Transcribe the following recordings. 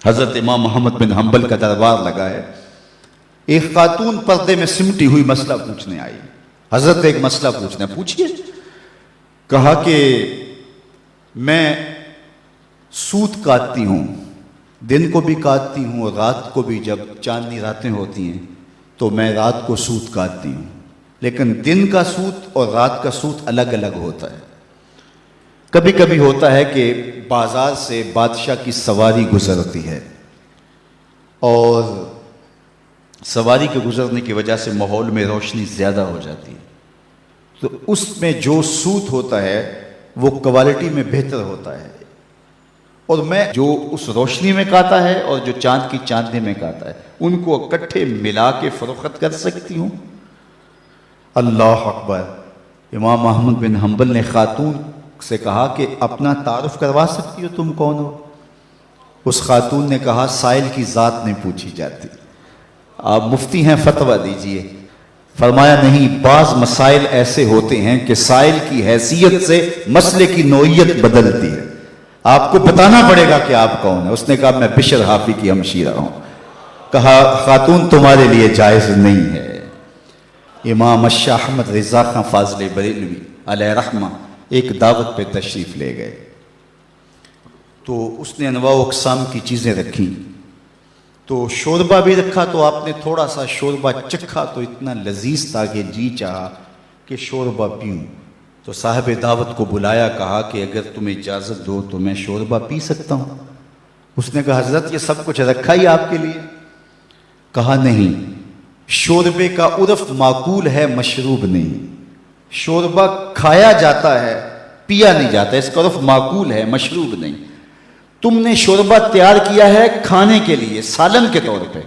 حضرت امام محمد بن حنبل کا دربار لگا ہے. ایک خاتون پردے میں سمٹی ہوئی مسئلہ پوچھنے آئی. حضرت ایک مسئلہ پوچھنا ہے, پوچھئے. کہا کہ میں سوت کاٹتی ہوں, دن کو بھی کاٹتی ہوں اور رات کو بھی. جب چاندنی راتیں ہوتی ہیں تو میں رات کو سوت کاٹتی ہوں, لیکن دن کا سوت اور رات کا سوت الگ الگ ہوتا ہے. کبھی کبھی ہوتا ہے کہ بازار سے بادشاہ کی سواری گزرتی ہے اور سواری کے گزرنے کی وجہ سے ماحول میں روشنی زیادہ ہو جاتی ہے, تو اس میں جو سوت ہوتا ہے وہ کوالٹی میں بہتر ہوتا ہے, اور میں جو اس روشنی میں کاتا ہے اور جو چاند کی چاندنی میں کاتا ہے ان کو اکٹھے ملا کے فروخت کر سکتی ہوں. اللہ اکبر. امام احمد بن حنبل نے خاتون سے کہا کہ اپنا تعارف کروا سکتی ہو, تم کون ہو؟ اس خاتون نے کہا سائل کی ذات نہیں پوچھی جاتی, آپ مفتی ہیں, فتویٰ دیجئے. فرمایا نہیں, بعض مسائل ایسے ہوتے ہیں کہ سائل کی حیثیت سے مسئلے کی نوعیت بدلتی ہے, آپ کو بتانا پڑے گا کہ آپ کون ہیں. اس نے کہا میں بشر حافی کی ہمشیرہ ہوں. کہا خاتون تمہارے لیے جائز نہیں ہے. امام شاہ احمد رضا خان فاضل بریلوی علیہ رحمہ ایک دعوت پہ تشریف لے گئے, تو اس نے انواع و اقسام کی چیزیں رکھی. تو شوربہ بھی رکھا, تو آپ نے تھوڑا سا شوربہ چکھا تو اتنا لذیذ تھا کہ جی چاہا کہ شوربہ پیوں. تو صاحب دعوت کو بلایا, کہا کہ اگر تم اجازت دو تو میں شوربہ پی سکتا ہوں. اس نے کہا حضرت یہ سب کچھ رکھا ہی آپ کے لیے. کہا نہیں, شوربے کا عرف معقول ہے, مشروب نہیں. شوربہ کھایا جاتا ہے, پیا نہیں جاتا, اس کا عرف معقول ہے, مشروب نہیں. تم نے شوربہ تیار کیا ہے کھانے کے لیے, سالن کے طور پہ,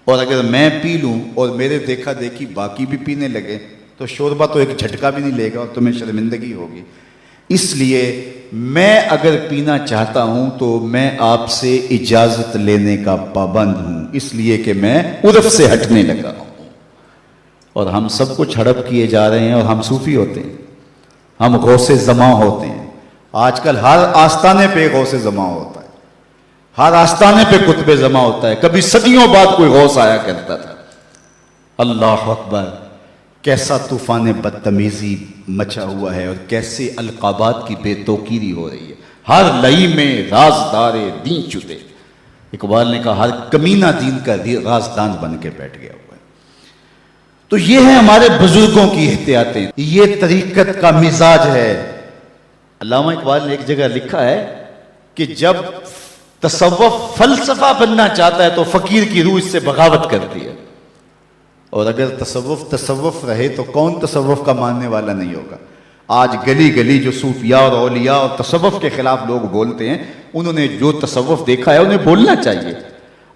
اور اگر میں پی لوں اور میرے دیکھا دیکھی باقی بھی پینے لگے تو شوربہ تو ایک جھٹکا بھی نہیں لے گا اور تمہیں شرمندگی ہوگی. اس لیے میں اگر پینا چاہتا ہوں تو میں آپ سے اجازت لینے کا پابند ہوں, اس لیے کہ میں عرف سے ہٹنے لگا ہوں. اور ہم سب کچھ ہڑپ کیے جا رہے ہیں, اور ہم صوفی ہوتے ہیں, ہم غوث زماں ہوتے ہیں. آج کل ہر آستانے پہ غوث زماں ہوتا ہے, ہر آستانے پہ قطب زماں ہوتا ہے. کبھی صدیوں بعد کوئی غوث آیا کرتا تھا. اللہ اکبر. کیسا طوفان بدتمیزی مچا ہوا ہے, اور کیسے القابات کی بے توقیری ہو رہی ہے. ہر لئی میں رازدار دین چھپے. اقبال نے کہا ہر کمینہ دین کا رازدان بن کے بیٹھ گیا ہوا ہے. تو یہ ہے ہمارے بزرگوں کی احتیاطیں, یہ طریقت کا مزاج ہے. علامہ اقبال نے ایک جگہ لکھا ہے کہ جب تصوف فلسفہ بننا چاہتا ہے تو فقیر کی روح اس سے بغاوت کرتی ہے, اور اگر تصوف رہے تو کون تصوف کا ماننے والا نہیں ہوگا. آج گلی گلی جو صوفیاء اور اولیاء اور تصوف کے خلاف لوگ بولتے ہیں, انہوں نے جو تصوف دیکھا ہے انہیں بولنا چاہیے.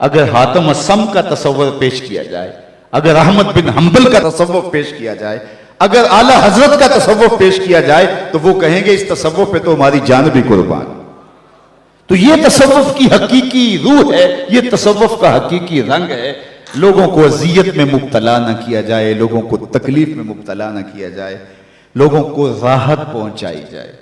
اگر حاتم السم کا تصور پیش کیا جائے, اگر احمد بن حنبل کا تصوف پیش کیا جائے, اگر اعلی حضرت کا تصوف پیش کیا جائے, تو وہ کہیں گے اس تصوف پہ تو ہماری جان بھی قربان. تو یہ تصوف کی حقیقی روح ہے, یہ تصوف کا حقیقی رنگ ہے. لوگوں کو اذیت میں مبتلا نہ کیا جائے, لوگوں کو تکلیف میں مبتلا نہ کیا جائے, لوگوں کو راحت پہنچائی جائے.